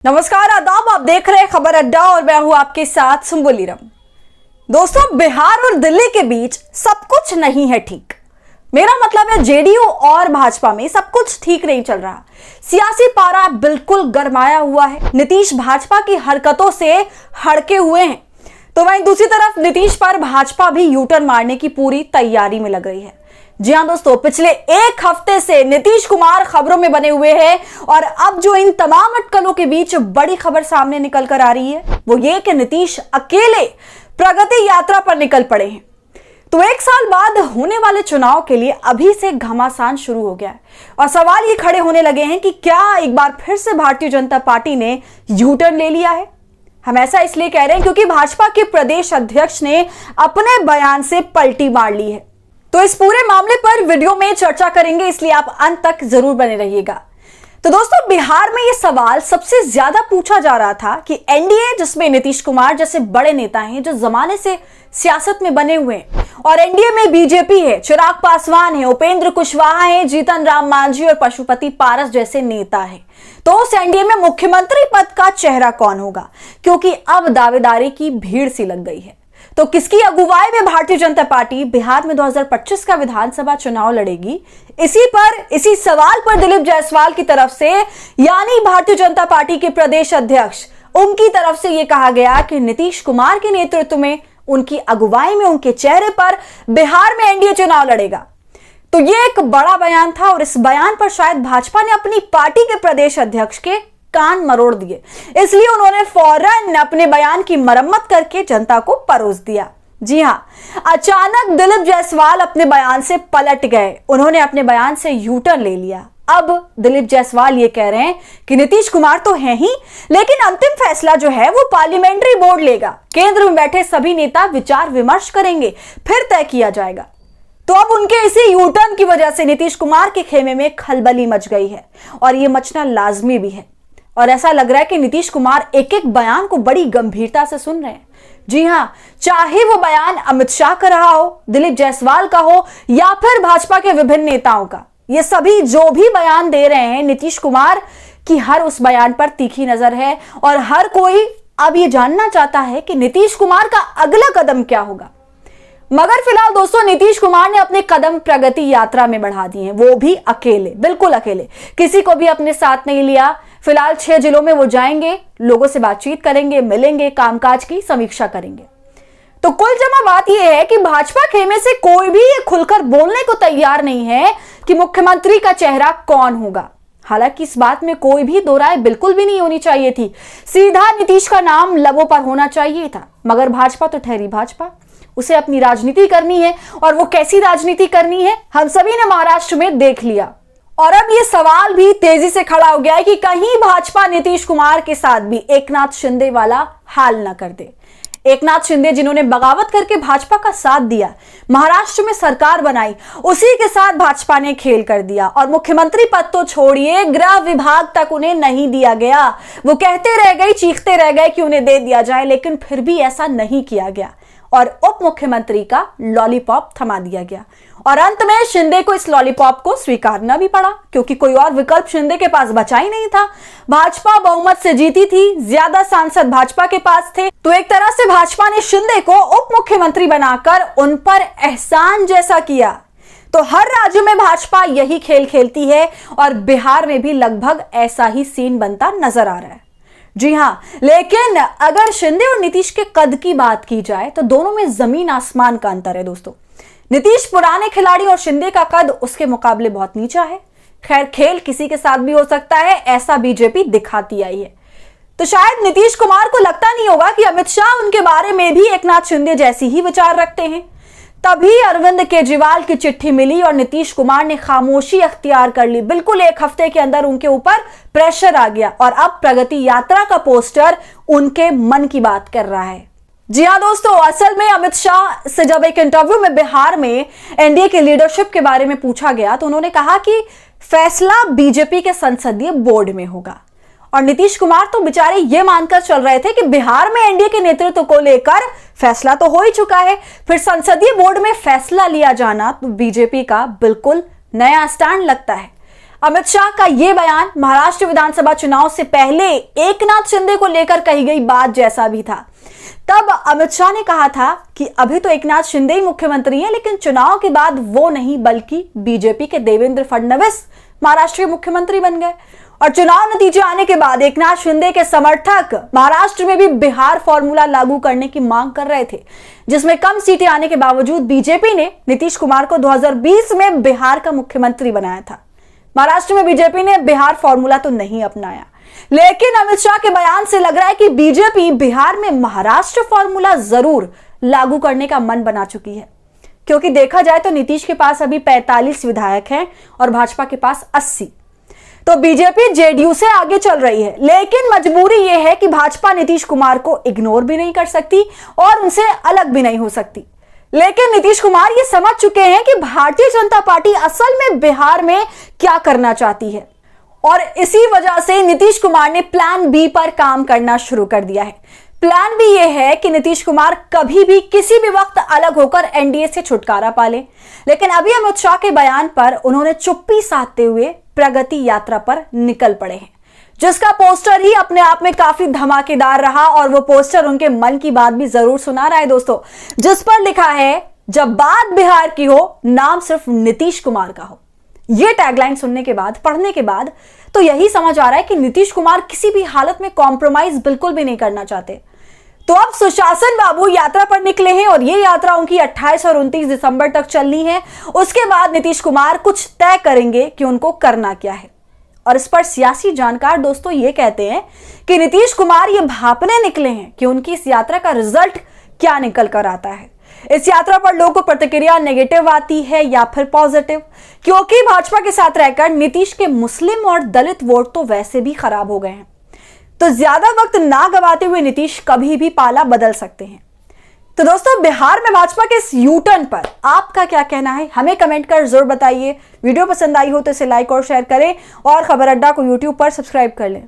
नमस्कार, आदाब। आप देख रहे हैं खबर अड्डा और मैं हूं आपके साथ सुम्बुली रम। दोस्तों, बिहार और दिल्ली के बीच सब कुछ नहीं है ठीक। मेरा मतलब है जेडीयू और भाजपा में सब कुछ ठीक नहीं चल रहा। सियासी पारा बिल्कुल गरमाया हुआ है। नीतीश भाजपा की हरकतों से हड़के हुए हैं, तो वहीं दूसरी तरफ नीतीश पर भाजपा भी यू टर्न मारने की पूरी तैयारी में लग गई है। जी हां दोस्तों, पिछले एक हफ्ते से नीतीश कुमार खबरों में बने हुए हैं और अब जो इन तमाम अटकलों के बीच बड़ी खबर सामने निकल कर आ रही है वो ये कि नीतीश अकेले प्रगति यात्रा पर निकल पड़े हैं। तो एक साल बाद होने वाले चुनाव के लिए अभी से घमासान शुरू हो गया है और सवाल ये खड़े होने लगे हैं कि क्या एक बार फिर से भारतीय जनता पार्टी ने यू टर्न ले लिया है। हम ऐसा इसलिए कह रहे हैं क्योंकि भाजपा के प्रदेश अध्यक्ष ने अपने बयान से पलटी मार ली है। तो इस पूरे मामले पर वीडियो में चर्चा करेंगे, इसलिए आप अंत तक जरूर बने रहिएगा। तो दोस्तों, बिहार में यह सवाल सबसे ज्यादा पूछा जा रहा था कि एनडीए, जिसमें नीतीश कुमार जैसे बड़े नेता हैं जो जमाने से सियासत में बने हुए हैं, और एनडीए में बीजेपी है, चिराग पासवान है, उपेंद्र कुशवाहा है, जीतन राम मांझी और पशुपति पारस जैसे नेता हैं, तो उस एनडीए में मुख्यमंत्री पद का चेहरा कौन होगा, क्योंकि अब दावेदारी की भीड़ सी लग गई है। तो किसकी अगुवाई में भारतीय जनता पार्टी बिहार में 2025 का विधानसभा चुनाव लड़ेगी, इसी सवाल पर दिलीप जायसवाल की तरफ से, यानी भारतीय जनता पार्टी के प्रदेश अध्यक्ष, उनकी तरफ से यह कहा गया कि नीतीश कुमार के नेतृत्व में, उनकी अगुवाई में, उनके चेहरे पर बिहार में एनडीए चुनाव लड़ेगा। तो यह एक बड़ा बयान था और इस बयान पर शायद भाजपा ने अपनी पार्टी के प्रदेश अध्यक्ष के कान मरोड़ दिए, इसलिए उन्होंने फौरन अपने बयान की मरम्मत करके जनता को परोस दिया। जी हां, अचानक दिलीप जायसवाल अपने बयान से पलट गए। उन्होंने अपने बयान से यू टर्न ले लिया। अब दिलीप जायसवाल ये कह रहे हैं कि नीतीश कुमार तो हैं ही, लेकिन अंतिम फैसला जो है वो पार्लियामेंट्री बोर्ड लेगा। केंद्र में बैठे सभी नेता विचार विमर्श करेंगे, फिर तय किया जाएगा। तो अब उनके इसी यू टर्न की वजह से नीतीश कुमार के खेमे में खलबली मच गई है और ये मचना लाजमी भी है। और ऐसा लग रहा है कि नीतीश कुमार एक एक बयान को बड़ी गंभीरता से सुन रहे हैं। जी हां, चाहे वो बयान अमित शाह का रहा हो, दिलीप जायसवाल का हो या फिर भाजपा के विभिन्न नेताओं का, ये सभी जो भी बयान दे रहे हैं, नीतीश कुमार की हर उस बयान पर तीखी नजर है और हर कोई अब ये जानना चाहता है कि नीतीश कुमार का अगला कदम क्या होगा। मगर फिलहाल दोस्तों, नीतीश कुमार ने अपने कदम प्रगति यात्रा में बढ़ा दिए हैं, वो भी अकेले, बिल्कुल अकेले, किसी को भी अपने साथ नहीं लिया। फिलहाल 6 जिलों में वो जाएंगे, लोगों से बातचीत करेंगे, मिलेंगे, कामकाज की समीक्षा करेंगे। तो कुल जमा बात यह है कि भाजपा खेमे से कोई भी ये खुलकर बोलने को तैयार नहीं है कि मुख्यमंत्री का चेहरा कौन होगा। हालांकि इस बात में कोई भी दो राय बिल्कुल भी नहीं होनी चाहिए थी, सीधा नीतीश का नाम लबों पर होना चाहिए था। मगर भाजपा तो ठहरी भाजपा, उसे अपनी राजनीति करनी है और वो कैसी राजनीति करनी है हम सभी ने महाराष्ट्र में देख लिया। और अब ये सवाल भी तेजी से खड़ा हो गया है कि कहीं भाजपा नीतीश कुमार के साथ भी एकनाथ शिंदे वाला हाल न कर दे। एकनाथ शिंदे, जिन्होंने बगावत करके भाजपा का साथ दिया, महाराष्ट्र में सरकार बनाई, उसी के साथ भाजपा ने खेल कर दिया और मुख्यमंत्री पद तो छोड़िए, गृह विभाग तक उन्हें नहीं दिया गया। वो कहते रह गए, चीखते रह गए कि उन्हें दे दिया जाए, लेकिन फिर भी ऐसा नहीं किया गया और उप मुख्यमंत्री का लॉलीपॉप थमा दिया गया और अंत में शिंदे को इस लॉलीपॉप को स्वीकारना भी पड़ा, क्योंकि कोई और विकल्प शिंदे के पास बचा ही नहीं था। भाजपा बहुमत से जीती थी, ज्यादा सांसद भाजपा के पास थे, तो एक तरह से भाजपा ने शिंदे को उप मुख्यमंत्री बनाकर उन पर एहसान जैसा किया। तो हर राज्य में भाजपा यही खेल खेलती है और बिहार में भी लगभग ऐसा ही सीन बनता नजर आ रहा है। जी हां, लेकिन अगर शिंदे और नीतीश के कद की बात की जाए तो दोनों में जमीन आसमान का अंतर है दोस्तों। नीतीश पुराने खिलाड़ी और शिंदे का कद उसके मुकाबले बहुत नीचा है। खैर, खेल किसी के साथ भी हो सकता है, ऐसा बीजेपी दिखाती आई है। तो शायद नीतीश कुमार को लगता नहीं होगा कि अमित शाह उनके बारे में भी एकनाथ शिंदे जैसी ही विचार रखते हैं। तभी अरविंद केजरीवाल की चिट्ठी मिली और नीतीश कुमार ने खामोशी अख्तियार कर ली। बिल्कुल एक हफ्ते के अंदर उनके ऊपर प्रेशर आ गया और अब प्रगति यात्रा का पोस्टर उनके मन की बात कर रहा है। जी हां दोस्तों, असल में अमित शाह से जब एक इंटरव्यू में बिहार में एनडीए के लीडरशिप के बारे में पूछा गया तो उन्होंने कहा कि फैसला बीजेपी के संसदीय बोर्ड में होगा और नीतीश कुमार तो बेचारे ये मानकर चल रहे थे कि बिहार में एनडीए के नेतृत्व को लेकर फैसला तो हो ही चुका है, फिर संसदीय बोर्ड में फैसला लिया जाना तो बीजेपी का बिल्कुल नया स्टैंड लगता है। अमित शाह का यह बयान महाराष्ट्र विधानसभा चुनाव से पहले एकनाथ शिंदे को लेकर कही गई बात जैसा भी था। तब अमित शाह ने कहा था कि अभी तो एकनाथ शिंदे ही मुख्यमंत्री हैं, लेकिन चुनाव के बाद वो नहीं बल्कि बीजेपी के देवेंद्र फडणवीस महाराष्ट्र के मुख्यमंत्री बन गए। और चुनाव नतीजे आने के बाद एकनाथ शिंदे के समर्थक महाराष्ट्र में भी बिहार फॉर्मूला लागू करने की मांग कर रहे थे, जिसमें कम सीटें आने के बावजूद बीजेपी ने नीतीश कुमार को 2020 में बिहार का मुख्यमंत्री बनाया था। महाराष्ट्र में बीजेपी ने बिहार फॉर्मूला तो नहीं अपनाया, लेकिन अमित शाह के बयान से लग रहा है कि बीजेपी बिहार में महाराष्ट्र फॉर्मूला जरूर लागू करने का मन बना चुकी है, क्योंकि देखा जाए तो नीतीश के पास अभी 45 विधायक हैं और भाजपा के पास 80। तो बीजेपी जेडीयू से आगे चल रही है, लेकिन मजबूरी यह है कि भाजपा नीतीश कुमार को इग्नोर भी नहीं कर सकती और उनसे अलग भी नहीं हो सकती। लेकिन नीतीश कुमार ये समझ चुके हैं कि भारतीय जनता पार्टी असल में बिहार में क्या करना चाहती है, और इसी वजह से नीतीश कुमार ने प्लान बी पर काम करना शुरू कर दिया है। प्लान बी ये है कि नीतीश कुमार कभी भी किसी भी वक्त अलग होकर एनडीए से छुटकारा पा ले। लेकिन अभी अमित शाह के बयान पर उन्होंने चुप्पी साधते हुए प्रगति यात्रा पर निकल पड़े हैं, जिसका पोस्टर ही अपने आप में काफी धमाकेदार रहा। और वो पोस्टर उनके मन की बात भी जरूर सुना रहा है दोस्तों, जिस पर लिखा है, जब बात बिहार की हो नाम सिर्फ नीतीश कुमार का हो। ये टैगलाइन सुनने के बाद, पढ़ने के बाद तो यही समझ आ रहा है कि नीतीश कुमार किसी भी हालत में कॉम्प्रोमाइज बिल्कुल भी नहीं करना चाहते। तो अब सुशासन बाबू यात्रा पर निकले हैं और ये यात्रा उनकी 28 और 29 दिसंबर तक चलनी है। उसके बाद नीतीश कुमार कुछ तय करेंगे कि उनको करना क्या है। और इस पर सियासी जानकार दोस्तों ये कहते हैं कि नीतीश कुमार ये भांपने निकले हैं कि उनकी इस यात्रा का रिजल्ट क्या निकल कर आता है। इस यात्रा पर लोगों को प्रतिक्रिया नेगेटिव आती है या फिर पॉजिटिव, क्योंकि भाजपा के साथ रहकर नीतीश के मुस्लिम और दलित वोट तो वैसे भी खराब हो गए हैं। तो ज्यादा वक्त ना गवाते हुए नीतीश कभी भी पाला बदल सकते हैं। तो दोस्तों, बिहार में भाजपा के इस यू टर्न पर आपका क्या कहना है, हमें कमेंट कर जरूर बताइए। वीडियो पसंद आई हो तो इसे लाइक और शेयर करें और खबर अड्डा को यूट्यूब पर सब्सक्राइब कर लें।